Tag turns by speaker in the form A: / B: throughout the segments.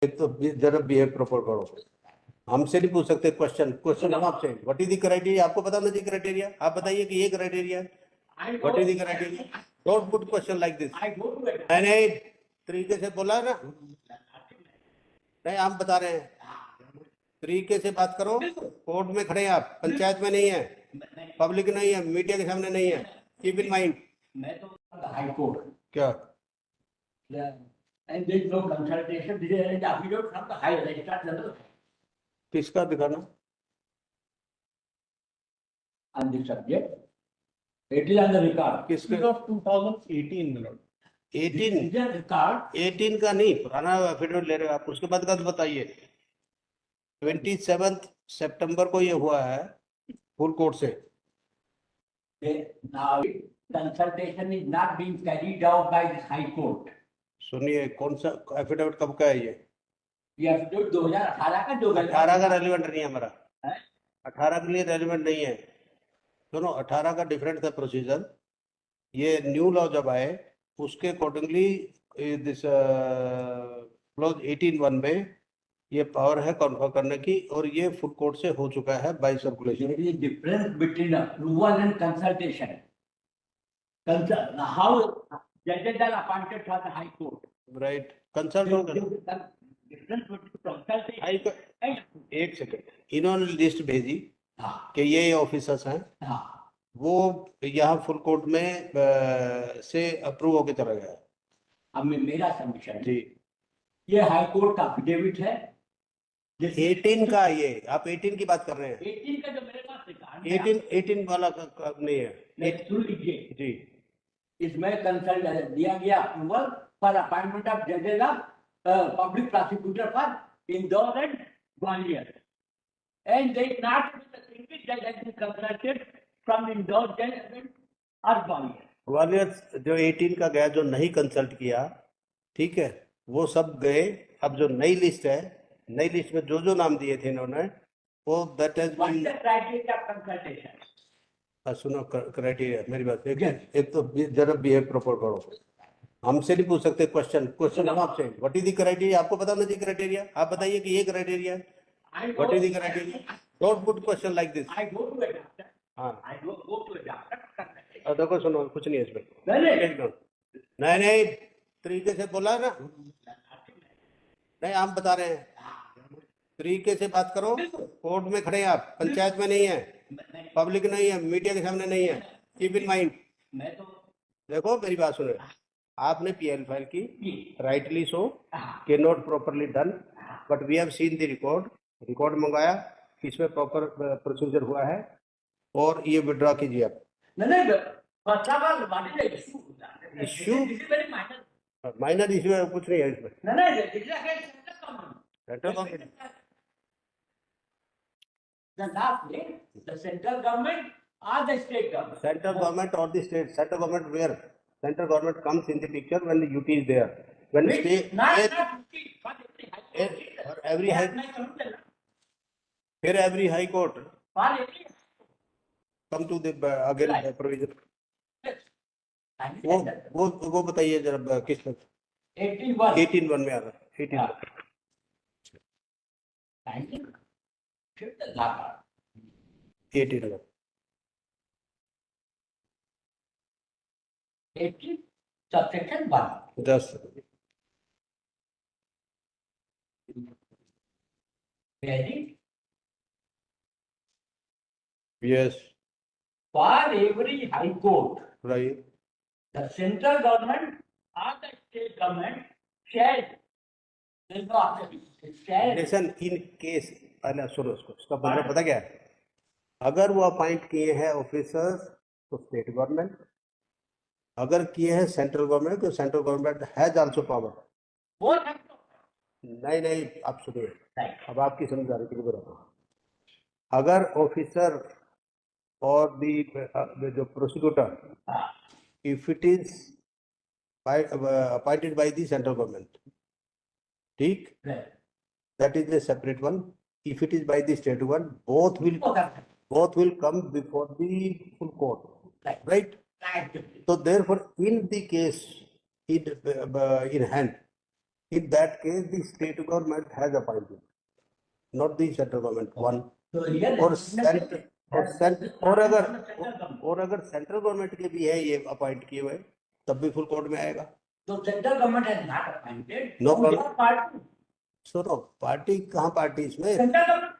A: एक तो जरा बिहेव प्रॉपर करो। हमसे नहीं पूछ सकते क्वेश्चन हम आपसे। What is the criteria? आपको पता होना चाहिए क्राइटेरिया। आप बताइए कि ये क्राइटेरिया है। What is the criteria? Don't put question like this. नहीं तरीके से बोला ना, नहीं हम बता रहे हैं, तरीके से बात करो। कोर्ट में खड़े हैं आप, पंचायत में नहीं है, पब्लिक नहीं है, मीडिया के सामने नहीं है। Keep in mind.
B: मैं तो हाई कोर्ट
A: क्या
B: and there is no consultation. This is an affidavit from the High Registrar General.
A: किसका दिखाना?
B: On this subject, it is on the record.
A: किसके?
C: of 2018 में Lord.
A: 18
B: It is on record.
A: 18 का नहीं, पुराना एफिडेविट ले रहे हो आप। उसके बाद का तो बताइए। 27 सितंबर को ये हुआ है फुल कोर्ट से।
B: Now, consultation is not being carried out by this High Court.
A: सुनिए, कौन सा एफिडेविट कब का है ये?
B: ये affidavit 2018 का जो
A: 18 का रेलिवेंट नहीं है हमारा।
B: है?
A: 18 के लिए रेलिवेंट नहीं है। सुनो, 18 का डिफरेंट था प्रोसीजर। ये न्यू लॉ जब आए उसके अकॉर्डिंगली दिस क्लॉज 18(1) में ये पावर है कॉन्फर करने की, और ये फुल कोर्ट से हो चुका है by circulation.
B: There is a difference between approval and consultation. How judges are appointed for the High Court.
A: Right, consult होगा।
B: Difference between consultation
A: हाई को
B: and
A: एक सेकंड, इन्होंने लिस्ट भेजी
B: हाँ,
A: कि ये ऑफिसर्स हैं,
B: हाँ,
A: वो यहाँ फुल कोर्ट में से अप्रूव होके चला गया।
B: अब मेरा सबमिशन
A: जी,
B: ये हाई कोर्ट का एफिडेविट है
A: 18 का। ये आप 18 की बात कर रहे हैं?
B: 18 का जो मेरे पास रिकॉर्ड
A: 18 वाला का नहीं है।
B: सुन लीजिए,
A: जी,
B: इसमें कंसल्ट दिया गया अप्रूवल फॉर अपॉइंटमेंट ऑफ जजेस of public prosecutor for Indore and Gwalior and they not जज has been consulted from Indore जज और ग्वालियर।
A: ग्वालियर जो 18 का गया, जो नहीं कंसल्ट किया, ठीक है, वो सब गए। अब जो नई लिस्ट है, नई लिस्ट में जो जो नाम दिए थे इन्होंने, वो that has
B: what is
A: been.
B: The criteria of consultation?
A: सुनो, क्राइटेरिया मेरी बात। एक तो जरा बिहेव प्रॉपर करो। हमसे नहीं पूछ सकते क्वेश्चन हम आपसे। What is the criteria? आपको पता होना चाहिए क्राइटेरिया। आप बताइए कि ये क्राइटेरिया है। What is the criteria? Don't put question like this.
B: I go to a doctor.
A: हाँ,
B: I go to a doctor.
A: और देखो, सुनो, कुछ नहीं है इसमें।
B: नहीं,
A: एकदम नहीं तरीके से बोला ना, नहीं हम बता रहे हैं, तरीके से बात करो। कोर्ट में खड़े हैं आप, पंचायत में नहीं है, पब्लिक नहीं है, मीडिया के सामने नहीं है। Keep in mind.
B: मैं तो
A: देखो मेरी बात सुनो, आपने पीएल फाइल की,
B: जी,
A: राइटली सो,
B: हाँ,
A: के not properly done, but we have seen the record मंगाया, इसमें प्रॉपर प्रोसीजर हुआ है, और ये विड्रॉ कीजिए आप।
B: नहीं, first of all, what is the issue?
A: Issue?
B: This is very minor.
A: Minor issue है, कुछ नहीं है इसमें।
B: नहीं, this is against central government.
A: Central government,
B: The last day, the central government or the state government.
A: Central government और the state. Central government where? Central government comes in the picture when the UT is there, when
B: Which
A: state
B: not for every high court.
A: और every high court
B: For every
A: come to the again
B: Right.
A: provision।
B: And
A: वो बताइए जरा किस तक?
B: 81.
A: 18(1) में आ रहा है। 18
B: Thank you. Should the law.
A: 18
B: 18 subsection 1.
A: 10।
B: Ready?
A: Yes,
B: For every high court,
A: right.
B: the central government or the state government shall, there is no option, shall,
A: listen, in case, पहले सुनो उसको, उसका मतलब पता क्या है? अगर वो अपॉइंट किए हैं ऑफिसर्स तो स्टेट गवर्नमेंट, अगर किए हैं सेंट्रल गवर्नमेंट तो central government has also power.
B: both have to.
A: नहीं, आप सुनिए,
B: Right.
A: अब आपकी समझदारी के लिए बोल रहा हूँ। अगर ऑफिसर और जो prosecutor, if it is appointed by the central government, ठीक,
B: Right.
A: that is a separate one. If it is by the state one, both will come before the full court,
B: Right.
A: right?
B: Right.
A: So therefore, in the case in hand, In that case, the state government has appointed, not the central government. One.
B: So here.
A: और centre और अगर central government के भी है ये appoint किए हुए, तब भी फुल कोर्ट में आएगा.
B: So central government has not appointed.
A: No
B: So
A: problem.
B: your party.
A: सुनो, पार्टी कहाँ पार्टी इसमें?
B: Central government.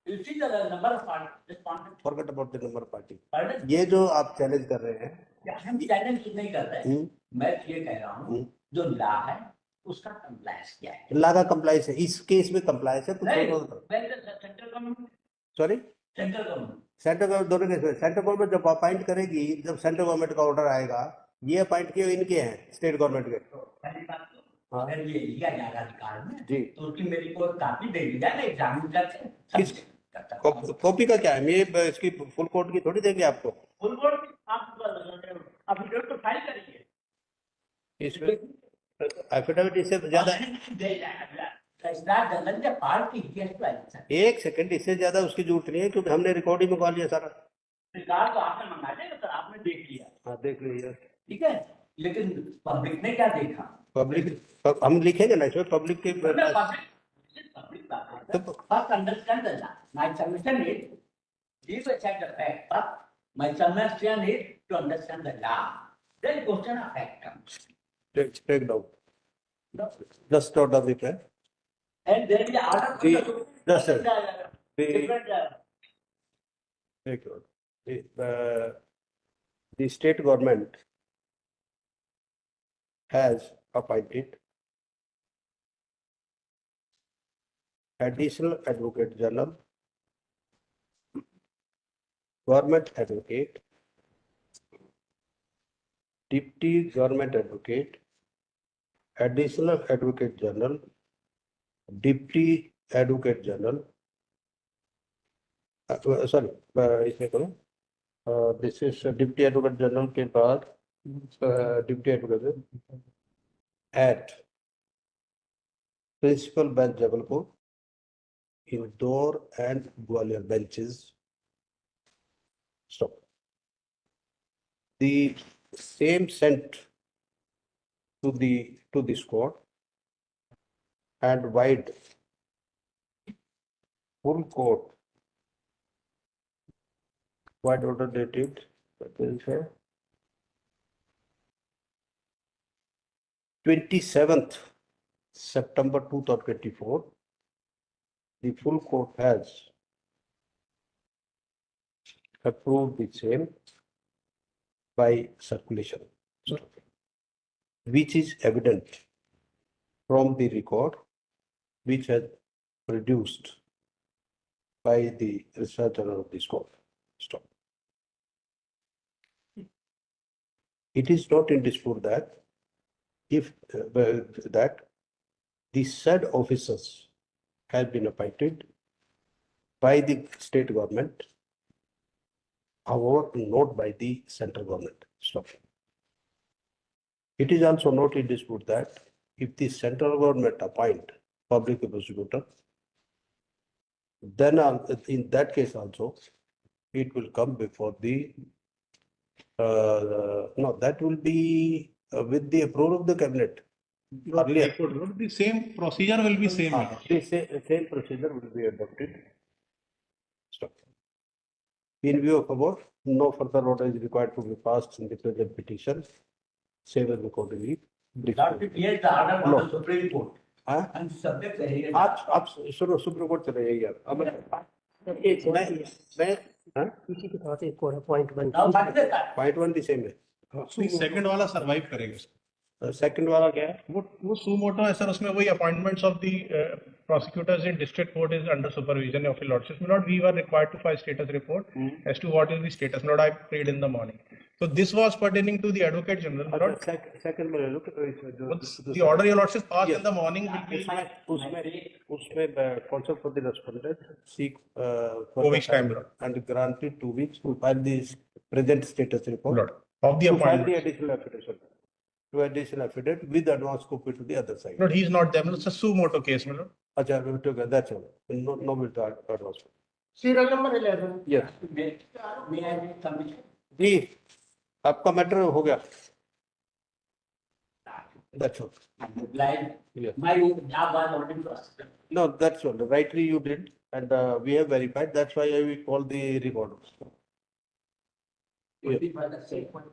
B: You see the number of parties responded.
A: Forget about the number party.
B: Pardon?
A: ये जो आप चैलेंज कर रहे हैं,
B: हम चैलेंज नहीं कर रहे. मैं ये कह रहा हूँ जो लॉ है उसका कंप्लायंस क्या है?
A: ला का कंप्लायंस है, इस केस में कंप्लायंस है.
B: Central government.
A: Sorry,
B: central government.
A: Central government दोनों केस में. सेंट्रल गवर्नमेंट जब अपॉइंट करेगी, जब सेंट्रल गवर्नमेंट का ऑर्डर आएगा, ये अपॉइंट किए इनके हैं स्टेट गवर्नमेंट के.
B: पहली बात तो
A: हाँ.
B: अगर ये लिया जाएगा अधिकार में
A: जी.
B: तो उसकी मेरी को कापी दे दी जाए, एग्जामिनर से
A: कॉपी का क्या है? ये इसकी फुल कोर्ट की थोड़ी देंगे आपको.
B: फुल बोर्ड आप अफिडेविट तो फाइल करेंगे.
A: इसमें एफिडेविट इससे ज्यादा.
B: पार्टी
A: एक सेकंड, इससे ज्यादा उसकी जरूरत नहीं है, क्योंकि हमने रिकॉर्ड ही मंगवा लिया सारा.
B: रिकॉर्ड तो आपने मंगा लिया सर, आपने देख लिया.
A: हाँ, देख लीजिए.
B: ठीक है, लेकिन पब्लिक ने क्या देखा?
A: पब्लिक हम लिखेंगे ना इसमें, पब्लिक के.
B: Public first understand the law. My submission is, leave aside the fact, but my submission is to understand the law. Then question of fact comes.
A: Take down. Just out of the plan.
B: And there is order.
A: Just a-
B: different.
A: Take note. The state government has appointed additional advocate general, government advocate, deputy government advocate, additional advocate general, deputy advocate general. Sorry, इसमें करो. This is deputy advocate general के बाद deputy advocate at principal bench Jabalpur, Indore and Gwalior benches. Stop. The same sent to this court and wide full court wide order dated 27th September 2024. The full court has approved the same by circulation, which is evident from the record which has produced by the researcher of this court. Stop. It is not in dispute that if that the said officers have been appointed by the state government, however, not by the central government. Stop. It is also not in dispute that if the central government appoint public prosecutor, then in that case also it will come before the no, that will be with the approval of the cabinet. Earlier.
C: The same procedure will be same.
A: The same procedure will be adopted. Stop. In view of above, no further order is required to be passed in the present petition. Same as accordingly.
B: Not to create the order from
A: No.
B: the Supreme Court.
A: हाँ?
B: And subject रहेगा.
A: आप सुनो, supreme court चले जाइए आप. अब मैं
D: इसी के साथ एक और point one
B: Now what is that?
A: Point one the same है.
C: सेकंड वाला सरवाइव करेगा.
A: सेकंड वाला क्या है?
C: वो सुमोटो है सर, उसमें वही appointments of the prosecutors in district court is under supervision of your lordship. My lord, we were required to file status report as to what is the status. My lord, I prayed in the morning. So this was pertaining to the advocate general. My lord,
A: second में ले लो.
C: the order your lordship passed in the morning will be
A: उसमें counsel for the respondent seek
C: 4 weeks time, Lord.
A: and granted 2 weeks to file the present status report.
C: Lord, of the
A: To file the
C: appointment.
A: additional affidavit. To additional affidavit with advance copy to the other side.
C: Lord, he is not there. It's a sumoto case, my lord.
A: अच्छा, that's all. No will to advance.
D: Serial number 11
A: Yes.
B: May I make submission?
A: जी, आपका matter हो गया. That's all.
B: Like,
A: Yeah.
B: my job was already lost.
A: No, that's all. Rightly you did, and we have verified. That's why we call the record. Yeah.
B: Only for the sake of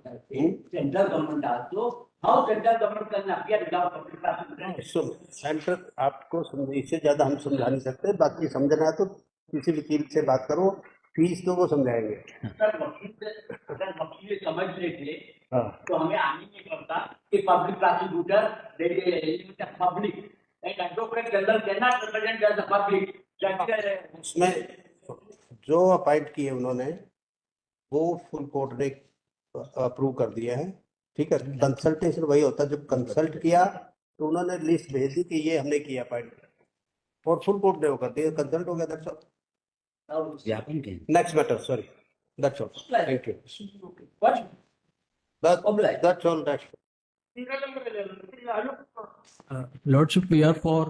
B: central government also. How central government can appear without public prosecutor?
A: Soon centre आपको इससे ज्यादा हम समझा नहीं सकते, बाकी समझना है तो किसी वकील से बात करो, फीस दो, वो समझाएंगे।
B: अगर वकील समझ लेते
A: हाँ
B: तो हमें आने नहीं पड़ता कि public prosecutor public and advocate general can not represent the public.
A: उसमें जो अपॉइंट किए उन्होंने वो फुल कोर्ट ने अप्रूव कर दिया है, ठीक है। कंसल्टेशन वही होता है, जब कंसल्ट किया तो उन्होंने लिस्ट भेज दी कि ये हमने किया अपॉइंट, और फुल कोर्ट ने वो कर दिया, कंसल्ट हो गया। That's all. Next matter, sorry, that's all, thank you. That's all.
D: Serial number 11.
E: Lordship, we are for